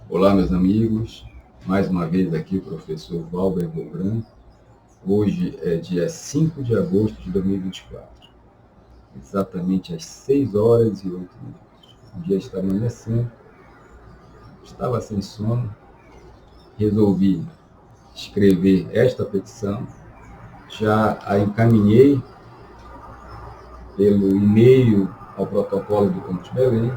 Olá, meus amigos. Mais uma vez aqui o professor Valber Bobran. Hoje é dia 5 de agosto de 2024. Exatamente às 6 horas e 8 minutos. O dia está amanhecendo. Estava sem sono. Resolvi escrever esta petição. Já a encaminhei pelo e-mail ao protocolo do Campus Belém.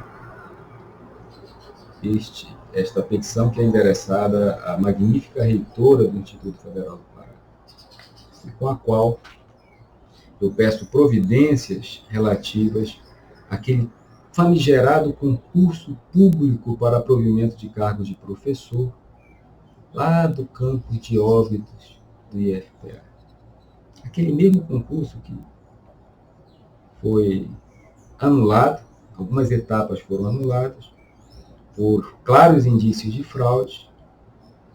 Esta petição que é endereçada à magnífica reitora do Instituto Federal do Pará, e com a qual eu peço providências relativas àquele famigerado concurso público para provimento de cargos de professor, lá do campus de Óbidos do IFPA. Aquele mesmo concurso que foi anulado, algumas etapas foram anuladas, por claros indícios de fraude.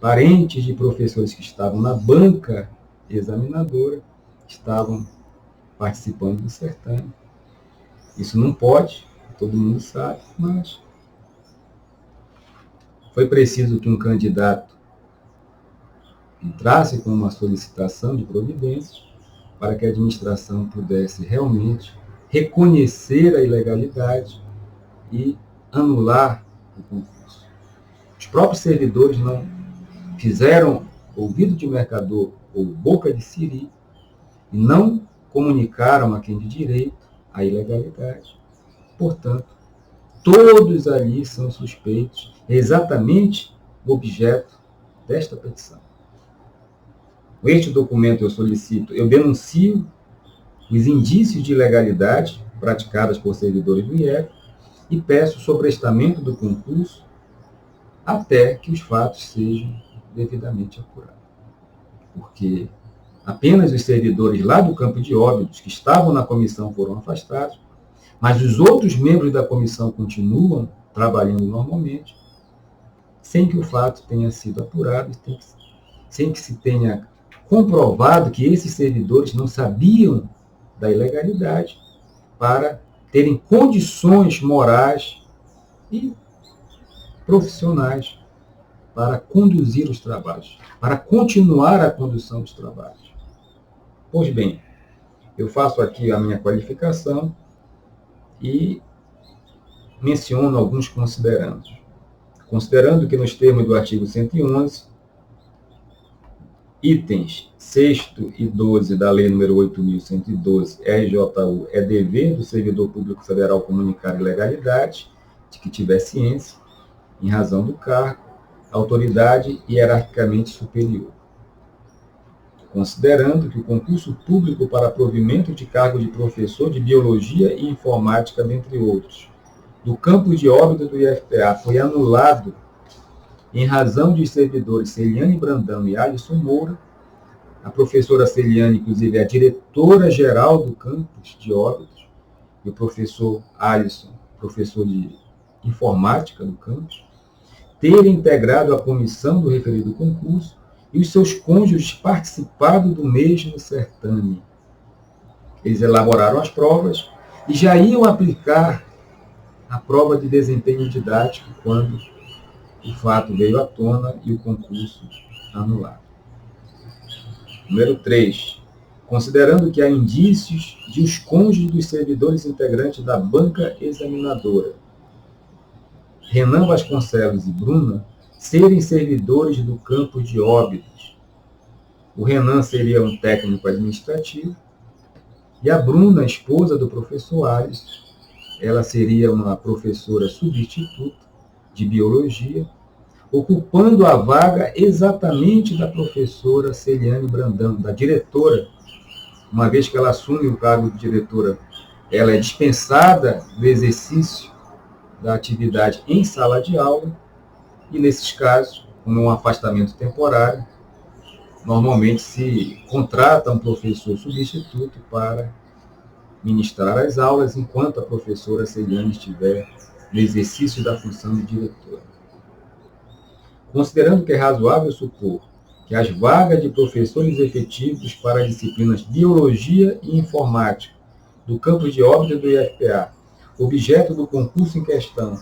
Parentes de professores que estavam na banca examinadora estavam participando do certame. Isso não pode, todo mundo sabe, mas foi preciso que um candidato entrasse com uma solicitação de providências para que a administração pudesse realmente reconhecer a ilegalidade e anular o concurso. Os próprios servidores não fizeram ouvido de mercador ou boca de siri e não comunicaram a quem de direito a ilegalidade. Portanto, todos ali são suspeitos, é exatamente o objeto desta petição. Com este documento eu denuncio os indícios de ilegalidade praticadas por servidores do IEF e peço sobrestamento do concurso até que os fatos sejam devidamente apurados. Porque apenas os servidores lá do campo de Óbidos que estavam na comissão foram afastados, mas os outros membros da comissão continuam trabalhando normalmente, sem que o fato tenha sido apurado, sem que se tenha comprovado que esses servidores não sabiam da ilegalidade para terem condições morais e profissionais para conduzir os trabalhos, para continuar a condução dos trabalhos. Pois bem, eu faço aqui a minha qualificação e menciono alguns considerandos. Considerando que nos termos do artigo 111, itens 6º e 12 da Lei nº 8.112, RJU, é dever do servidor público federal comunicar ilegalidade de que tiver ciência, em razão do cargo, autoridade hierarquicamente superior. Considerando que o concurso público para provimento de cargo de professor de biologia e informática, dentre outros, do campus de Óbidos do IFPA foi anulado em razão de servidores Celiane Brandão e Alisson Moura. A professora Celiane, inclusive, é a diretora-geral do campus de Óbidos, e o professor Alisson, professor de informática do campus, terem integrado a comissão do referido concurso e os seus cônjuges participado do mesmo certame. Eles elaboraram as provas e já iam aplicar a prova de desempenho didático quando o fato veio à tona e o concurso anulado. Número 3. Considerando que há indícios de os cônjuges dos servidores integrantes da banca examinadora, Renan Vasconcelos e Bruna, serem servidores do campus de Óbidos. O Renan seria um técnico administrativo e a Bruna, esposa do professor Alisson, ela seria uma professora substituta de biologia, ocupando a vaga exatamente da professora Celiane Brandão, da diretora. Uma vez que ela assume o cargo de diretora, ela é dispensada do exercício da atividade em sala de aula, e nesses casos, como um afastamento temporário, normalmente se contrata um professor substituto para ministrar as aulas enquanto a professora Celiane estiver no exercício da função de diretora. Considerando que é razoável supor que as vagas de professores efetivos para disciplinas Biologia e Informática do campus de Óbidos do IFPA, objeto do concurso em questão,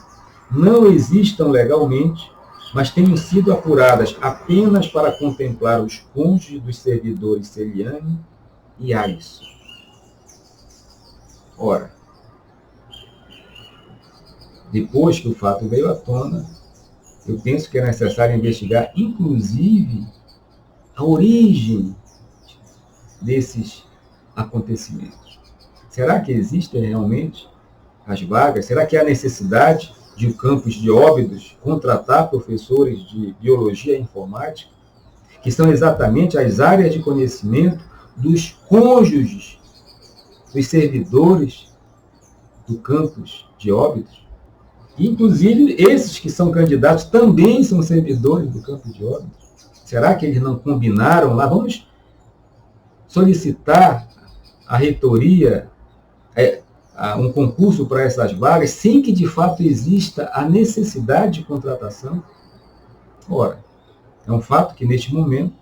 não existam legalmente, mas tenham sido apuradas apenas para contemplar os cônjuges dos servidores Celiane e Alisson. Ora, depois que o fato veio à tona, eu penso que é necessário investigar, inclusive, a origem desses acontecimentos. Será que existem realmente as vagas? Será que há necessidade de o campus de Óbidos contratar professores de biologia e informática, que são exatamente as áreas de conhecimento dos cônjuges, dos servidores do campus de Óbidos? Inclusive, esses que são candidatos também são servidores do campus de Óbidos. Será que eles não combinaram lá? Vamos solicitar à reitoria um concurso para essas vagas, sem que de fato exista a necessidade de contratação? Ora, é um fato que neste momento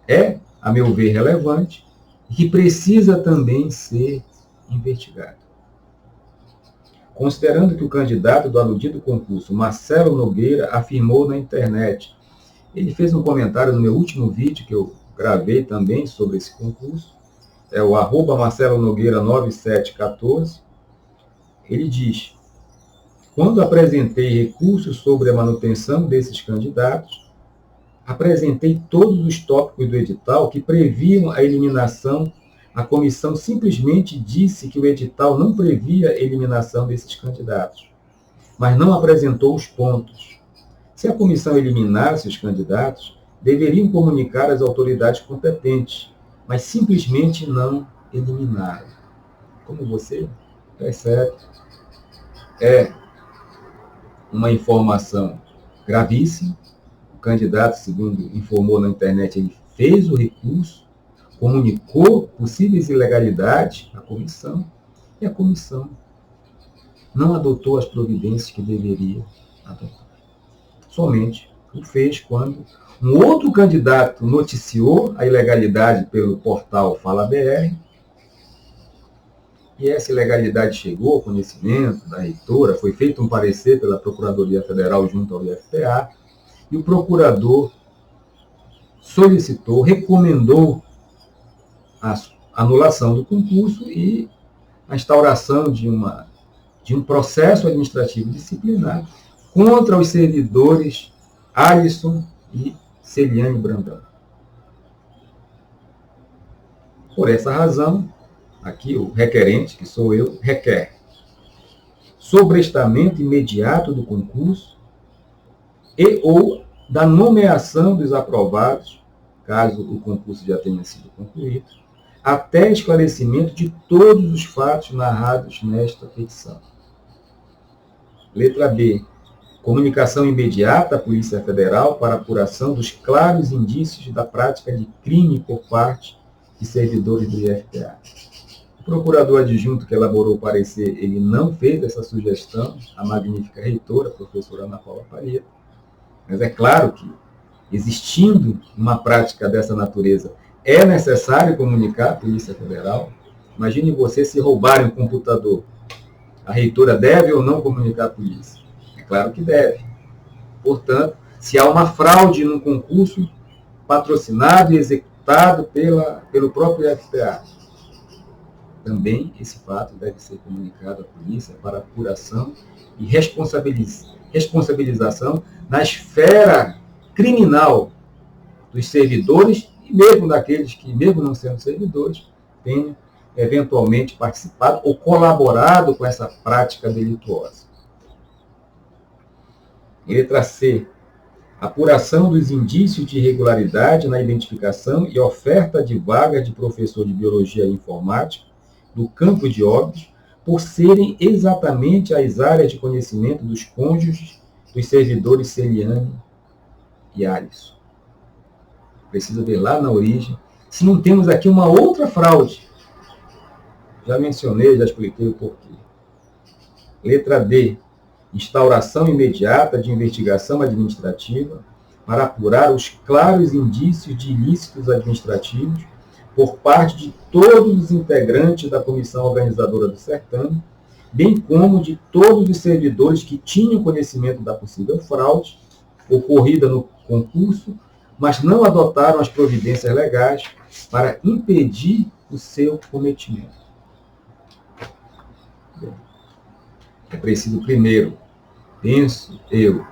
é, a meu ver, relevante e que precisa também ser investigado. Considerando que o candidato do aludido concurso, Marcelo Nogueira, afirmou na internet, ele fez um comentário no meu último vídeo que eu gravei também sobre esse concurso, é o @Marcelo Nogueira 9714, ele diz: quando apresentei recursos sobre a manutenção desses candidatos, apresentei todos os tópicos do edital que previam a eliminação. A comissão simplesmente disse que o edital não previa a eliminação desses candidatos, mas não apresentou os pontos. Se a comissão eliminasse os candidatos, deveriam comunicar às autoridades competentes, mas simplesmente não eliminaram. Como você percebe, é uma informação gravíssima. O candidato, segundo informou na internet, ele fez o recurso, comunicou possíveis ilegalidades à comissão, e a comissão não adotou as providências que deveria adotar. Somente o fez quando um outro candidato noticiou a ilegalidade pelo portal Fala BR, e essa ilegalidade chegou ao conhecimento da reitora, foi feito um parecer pela Procuradoria Federal junto ao IFPA, e o procurador solicitou, recomendou a anulação do concurso e a instauração de um processo administrativo disciplinar contra os servidores Alisson e Celiane Brandão. Por essa razão, aqui o requerente, que sou eu, requer sobrestamento imediato do concurso e ou da nomeação dos aprovados, caso o concurso já tenha sido concluído, até esclarecimento de todos os fatos narrados nesta petição. Letra B. Comunicação imediata à Polícia Federal para apuração dos claros indícios da prática de crime por parte de servidores do IFPA. O procurador adjunto que elaborou o parecer, ele não fez essa sugestão, a magnífica reitora, a professora Ana Paula Pareda, mas é claro que, existindo uma prática dessa natureza, é necessário comunicar à Polícia Federal. Imagine você se roubarem um computador. A reitora deve ou não comunicar à polícia? É claro que deve. Portanto, se há uma fraude num concurso patrocinado e executado pelo próprio IFPA, também esse fato deve ser comunicado à polícia para apuração e responsabilização na esfera criminal dos servidores e mesmo daqueles que, mesmo não sendo servidores, tenham eventualmente participado ou colaborado com essa prática delituosa. Letra C. Apuração dos indícios de irregularidade na identificação e oferta de vaga de professor de Biologia e Informática do campo de Óbidos, por serem exatamente as áreas de conhecimento dos cônjuges dos servidores Celiane e Alisson. Precisa ver lá na origem se não temos aqui uma outra fraude. Já mencionei, já expliquei o porquê. Letra D. Instauração imediata de investigação administrativa para apurar os claros indícios de ilícitos administrativos por parte de todos os integrantes da comissão organizadora do certame, bem como de todos os servidores que tinham conhecimento da possível fraude, ocorrida no concurso, mas não adotaram as providências legais para impedir o seu cometimento. É preciso, primeiro, penso eu,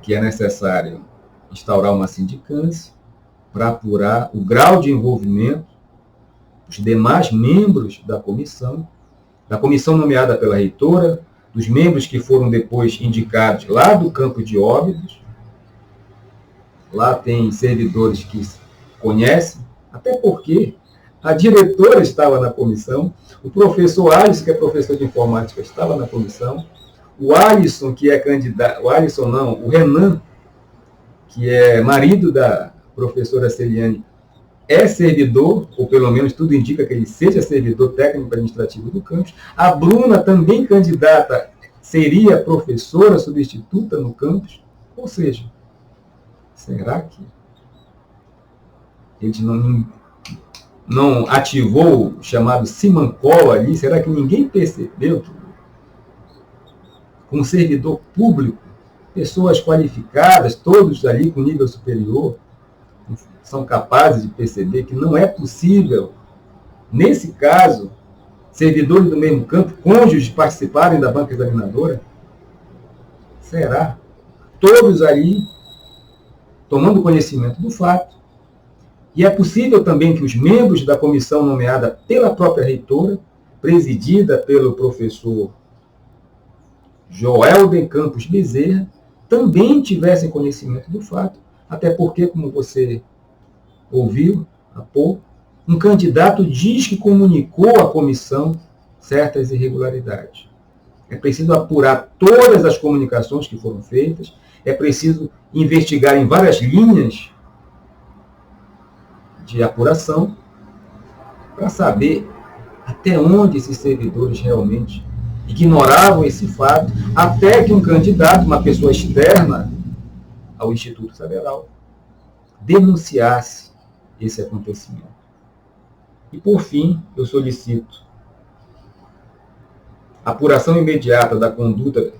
que é necessário instaurar uma sindicância para apurar o grau de envolvimento dos demais membros da comissão nomeada pela reitora, dos membros que foram depois indicados lá do campo de Óbidos. Lá tem servidores que conhecem, até porque a diretora estava na comissão, o professor Alisson, que é professor de informática, estava na comissão, o Alisson, que é candidato, o Renan, que é marido da professora Celiane, é servidor, ou pelo menos tudo indica que ele seja servidor técnico administrativo do campus. A Bruna, também candidata, seria professora substituta no campus. Ou seja, será que eles não ativou o chamado Simancol ali? Será que ninguém percebeu que com um servidor público, pessoas qualificadas, todos ali com nível superior, são capazes de perceber que não é possível, nesse caso, servidores do mesmo campo, cônjuges participarem da banca examinadora? Será? Todos ali tomando conhecimento do fato. E é possível também que os membros da comissão nomeada pela própria reitora, presidida pelo professor Joelden Campos Bezerra, também tivessem conhecimento do fato, até porque, como você ouviu há pouco, um candidato diz que comunicou à comissão certas irregularidades. É preciso apurar todas as comunicações que foram feitas, é preciso investigar em várias linhas de apuração para saber até onde esses servidores realmente ignoravam esse fato, até que um candidato, uma pessoa externa ao Instituto Federal, denunciasse esse acontecimento. E, por fim, eu solicito apuração imediata da conduta,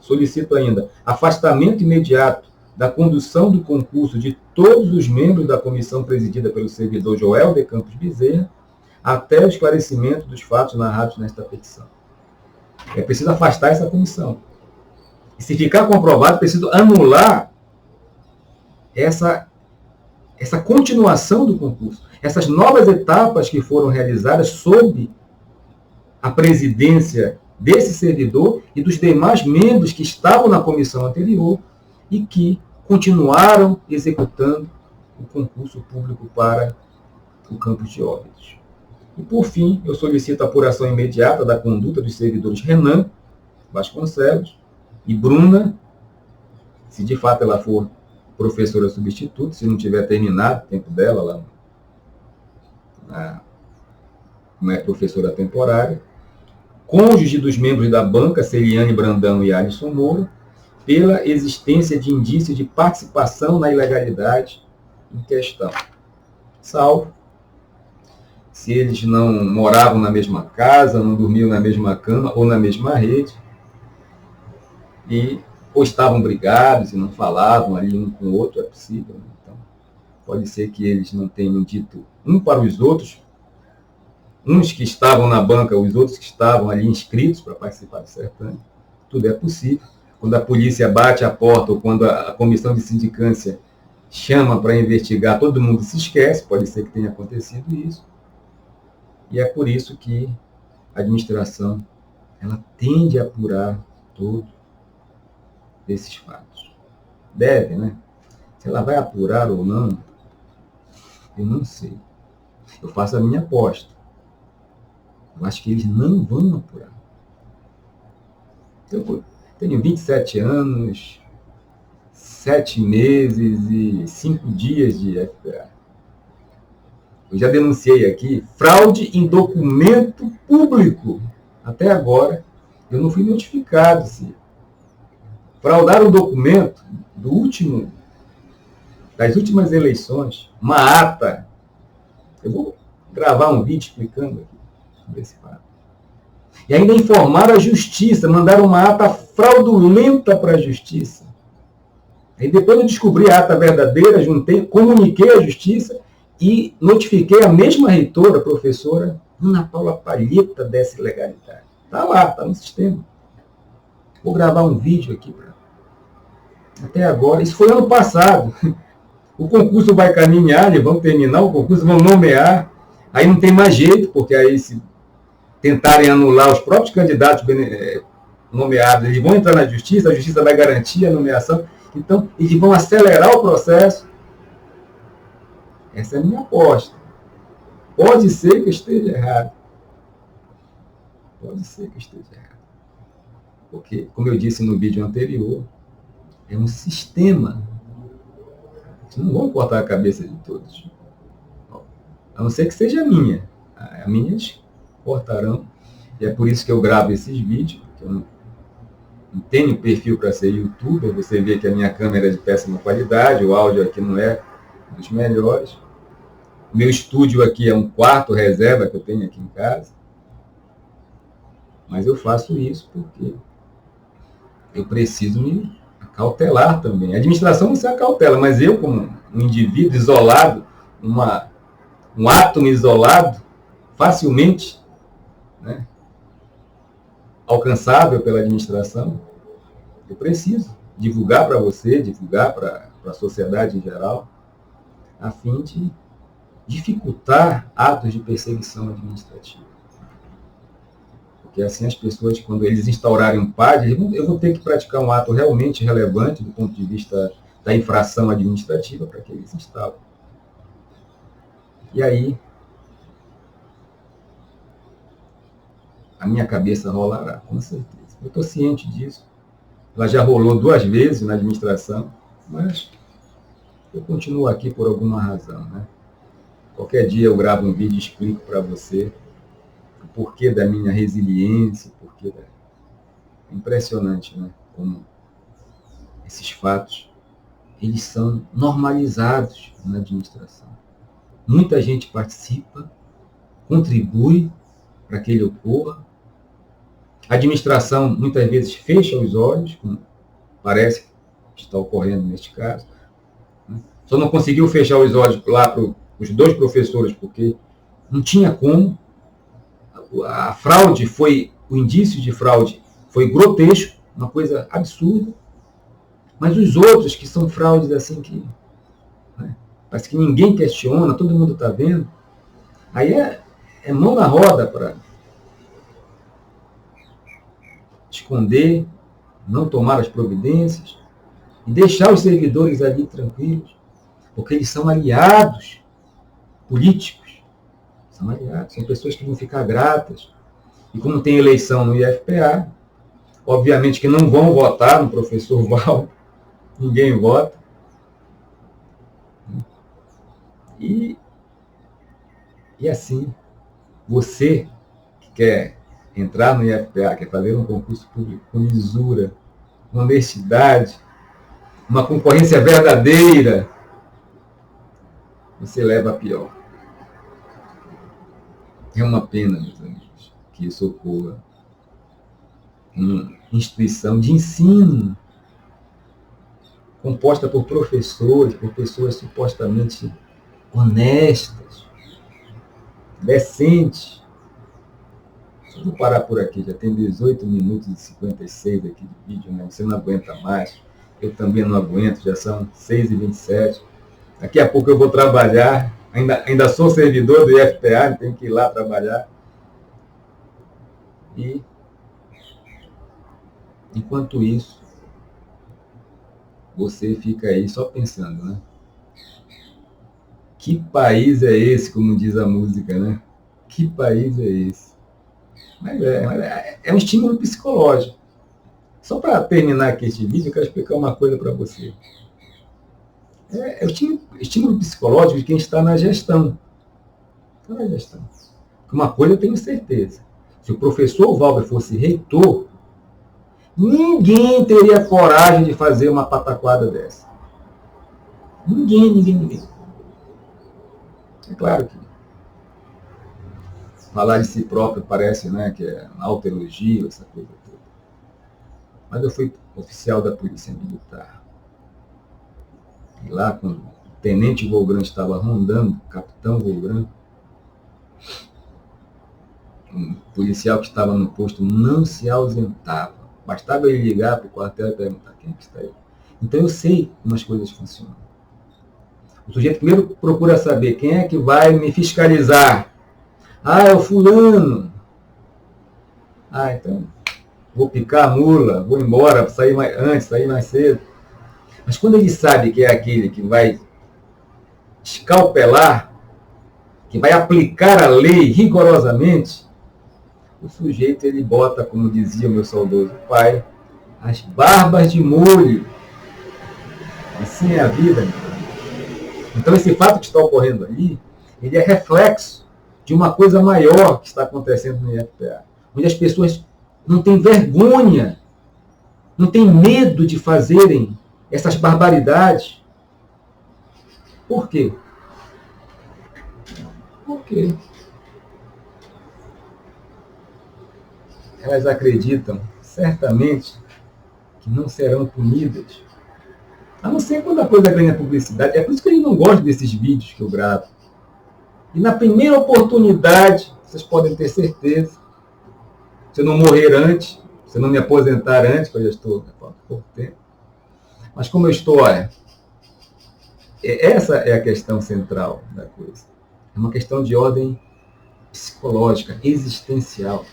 solicito ainda afastamento imediato da condução do concurso de todos os membros da comissão presidida pelo servidor Joelden Campos Bezerra, até o esclarecimento dos fatos narrados nesta petição. É preciso afastar essa comissão. E se ficar comprovado, é preciso anular essa continuação do concurso, essas novas etapas que foram realizadas sob a presidência desse servidor e dos demais membros que estavam na comissão anterior e que continuaram executando o concurso público para o campus de Óbidos. E, por fim, eu solicito a apuração imediata da conduta dos servidores Renan Vasconcelos e Bruna, se de fato ela for professora substituta, se não tiver terminado o tempo dela, não é professora temporária, cônjuge dos membros da banca, Celiane Brandão e Alisson Moura, pela existência de indícios de participação na ilegalidade em questão. Salvo se eles não moravam na mesma casa, não dormiam na mesma cama ou na mesma rede, ou estavam brigados e não falavam ali um com o outro, é possível. Então, pode ser que eles não tenham dito um para os outros, uns que estavam na banca, os outros que estavam ali inscritos para participar do certame. Tudo é possível. Quando a polícia bate a porta ou quando a comissão de sindicância chama para investigar, todo mundo se esquece, pode ser que tenha acontecido isso. E é por isso que a administração ela tende a apurar todos esses fatos. Deve, né? Se ela vai apurar ou não, eu não sei. Eu faço a minha aposta. Eu acho que eles não vão apurar. Eu tenho 27 anos, 7 meses e 5 dias de FPA. Eu já denunciei aqui fraude em documento público. Até agora, eu não fui notificado se fraudar um documento das últimas eleições, uma ata. Eu vou gravar um vídeo explicando aqui sobre esse fato. E ainda informar a justiça, mandar uma ata fraudulenta para a justiça. Aí depois eu descobri a ata verdadeira, juntei, comuniquei à justiça e notifiquei a mesma reitora, a professora Ana Paula Palheta, dessa ilegalidade. Está lá, está no sistema. Vou gravar um vídeo aqui. Até agora, isso foi ano passado. O concurso vai caminhar, eles vão terminar o concurso, vão nomear. Aí não tem mais jeito, porque aí se tentarem anular os próprios candidatos nomeados, eles vão entrar na justiça, a justiça vai garantir a nomeação. Então, eles vão acelerar o processo. Essa é a minha aposta. Pode ser que eu esteja errado. Pode ser que eu esteja errado. Porque, como eu disse no vídeo anterior, é um sistema. Não vão cortar a cabeça de todos. A não ser que seja a minha. A minha eles cortarão. E é por isso que eu gravo esses vídeos. Eu não tenho perfil para ser youtuber. Você vê que a minha câmera é de péssima qualidade. O áudio aqui não é dos melhores. Meu estúdio aqui é um quarto reserva que eu tenho aqui em casa. Mas eu faço isso porque eu preciso me acautelar também. A administração não se acautela, mas eu, como um indivíduo isolado, um átomo isolado, facilmente, né, alcançável pela administração, eu preciso divulgar para você, divulgar para a sociedade em geral, a fim de dificultar atos de perseguição administrativa. Porque assim as pessoas, quando eles instaurarem um PAD, eu vou ter que praticar um ato realmente relevante do ponto de vista da infração administrativa para que eles instalem. E aí, a minha cabeça rolará, com certeza. Eu estou ciente disso. Ela já rolou 2 vezes na administração, mas eu continuo aqui por alguma razão, né? Qualquer dia eu gravo um vídeo e explico para você o porquê da minha resiliência, o porquê da... É impressionante, né? Como esses fatos, eles são normalizados na administração. Muita gente participa, contribui para que ele ocorra. A administração, muitas vezes, fecha os olhos, como parece que está ocorrendo neste caso. Só não conseguiu fechar os olhos lá para os 2 professores, porque não tinha como. A fraude foi, o indício de fraude foi grotesco, uma coisa absurda. Mas os outros, que são fraudes assim que, né, parece que ninguém questiona, todo mundo está vendo, aí é mão na roda para esconder, não tomar as providências e deixar os servidores ali tranquilos, porque eles são aliados políticos. São aliados, são pessoas que vão ficar gratas. E como tem eleição no IFPA, obviamente que não vão votar no professor Val, ninguém vota. E assim, você que quer entrar no IFPA, quer fazer um concurso público com lisura, com honestidade, uma concorrência verdadeira, você leva a pior. É uma pena, meus amigos, que isso ocorra em instituição de ensino, composta por professores, por pessoas supostamente honestas, decentes. Vou parar por aqui, já tem 18 minutos e 56 aqui de vídeo, né? Você não aguenta mais, eu também não aguento, já são 6h27. Daqui a pouco eu vou trabalhar, ainda sou servidor do IFPA, tenho que ir lá trabalhar. E, enquanto isso, você fica aí só pensando, né? Que país é esse, como diz a música, né? Que país é esse? Mas é um estímulo psicológico. Só para terminar aqui este vídeo, eu quero explicar uma coisa para você. É o estímulo psicológico de quem está na gestão. Está na gestão. Uma coisa eu tenho certeza. Se o professor Valber fosse reitor, ninguém teria coragem de fazer uma pataquada dessa. Ninguém. É claro que falar de si próprio parece, né, que é autoelogio, essa coisa toda. Mas eu fui oficial da Polícia Militar. E lá, quando o tenente Volgran estava rondando, o capitão Volgran, um policial que estava no posto não se ausentava. Bastava ele ligar para o quartel e perguntar quem é que está aí. Então eu sei como as coisas funcionam. O sujeito primeiro procura saber quem é que vai me fiscalizar. Ah, é o fulano. Ah, então vou picar a mula, vou embora, sair mais antes, sair mais cedo. Mas quando ele sabe que é aquele que vai escalpelar, que vai aplicar a lei rigorosamente, o sujeito ele bota, como dizia o meu saudoso pai, as barbas de molho. Assim é a vida. Então esse fato que está ocorrendo ali, ele é reflexo de uma coisa maior que está acontecendo no IFPA, onde as pessoas não têm vergonha, não têm medo de fazerem essas barbaridades. Por quê? Porque elas acreditam, certamente, que não serão punidas. A não ser quando a coisa ganha publicidade. É por isso que eu não gosto desses vídeos que eu gravo. E na primeira oportunidade, vocês podem ter certeza, se eu não morrer antes, se eu não me aposentar antes, que eu já estou há pouco tempo, mas como eu estou, olha, essa é a questão central da coisa. É uma questão de ordem psicológica, existencial.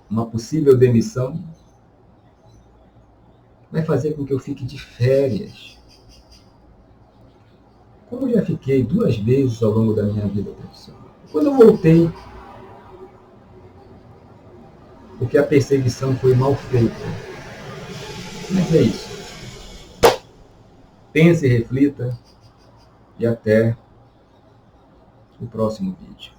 Uma possível demissão vai fazer com que eu fique de férias. Como eu já fiquei 2 vezes ao longo da minha vida profissional. Quando eu voltei, porque a perseguição foi mal feita. Mas é isso. Pense, reflita e até o próximo vídeo.